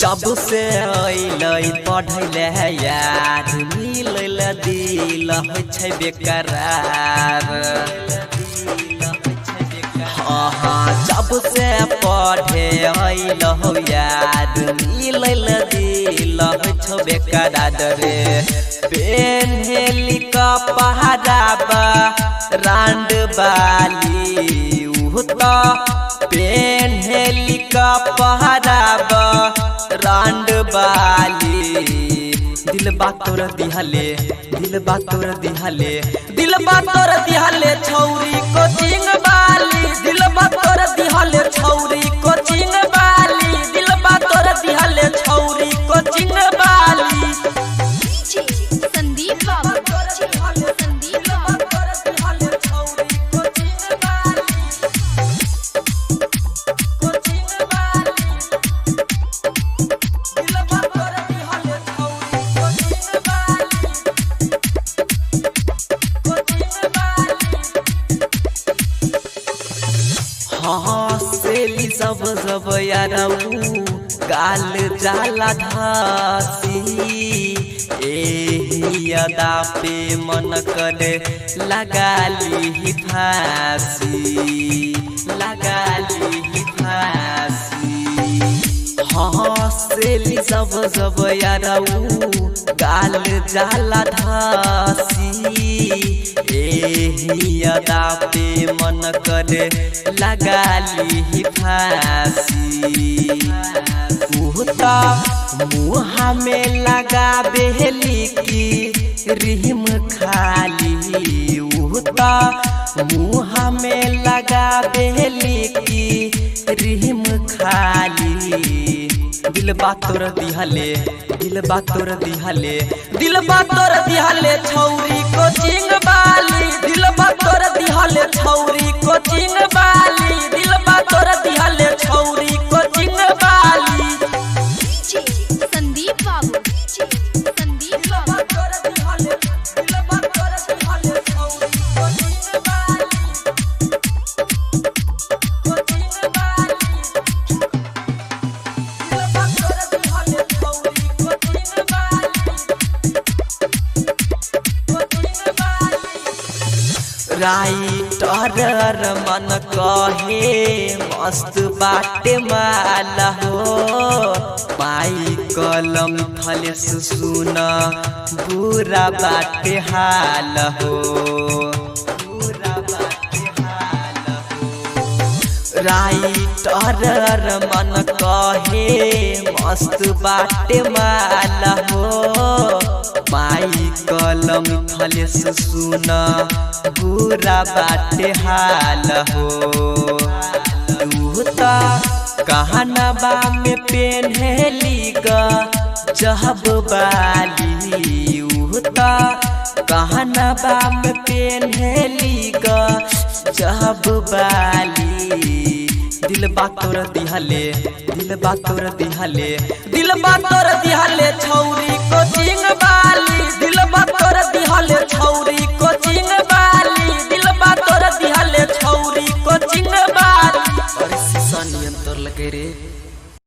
जब से अइलै पढ़ैले यार मिलल दिल होइ छै बेकरार। जब से पढ़े अइलौ यार मिलल दिल होइ छौ बेकरार रे। पेन्हेली कपहराबा रांड बाली उ त पेन्हेली कपहराबा रांड बाली। दिलबा तोर दिहले दिलबा तोर दिहले दिलबा तोर दिहले छौरी कोचिंग बाली। दिलबा तोर दिहले छौरी कोचिंग बाली। दिलबा तोर दिहले छौरी कोचिंग बाली। संदीप बाबू हँसेली सब सब यारऊ गाल जाला धासी। एही अदा पे मन करे लगाली फांसी लगाली फांसी। हँसेली सब सब यारऊ गाल जाला धासी। एही अदा पे मन करे लगाली फांसी। उहता मुँह में लगा बेली की रिम खाली। उहता मुँह में लगा बेली की रिम खाली। दिलबा तोर दिहले दिलबा तोर दिहले दिलबा तोर दिहले छौरी कोचिंग बाली। दिलबा तोर दिहले छौरी कोचिंग बाली। दिलबा तोर दिहले छौरी कोचिंग बाली। संदीप बाबू संदीप बाबू राइटर मन कहे मस्त बाटे माला हो। पाई कलम थले सुन बुरा बाटे हाल हो। बुरा बाटे हाल हो। राइटर मन कहे मस्त बाटे माला हो। माई कलम थले सुन बुरा बाटे हाल हो। तूता कहनबा में पेन्हेली जहब बाली। उता कहनबा में पेन्हेली जहब बाली। दिलबा तोर दिहले दिलबा तोर दिहले दिलबा तोर दिहले छौरी कोचिंग बाली। दिलबा तोर दिहले छौरी कोचिंग बाली। दिलबा तोर दिहले छौरी कोचिंग बाली। और सीसा नियंत्रण लगे रे।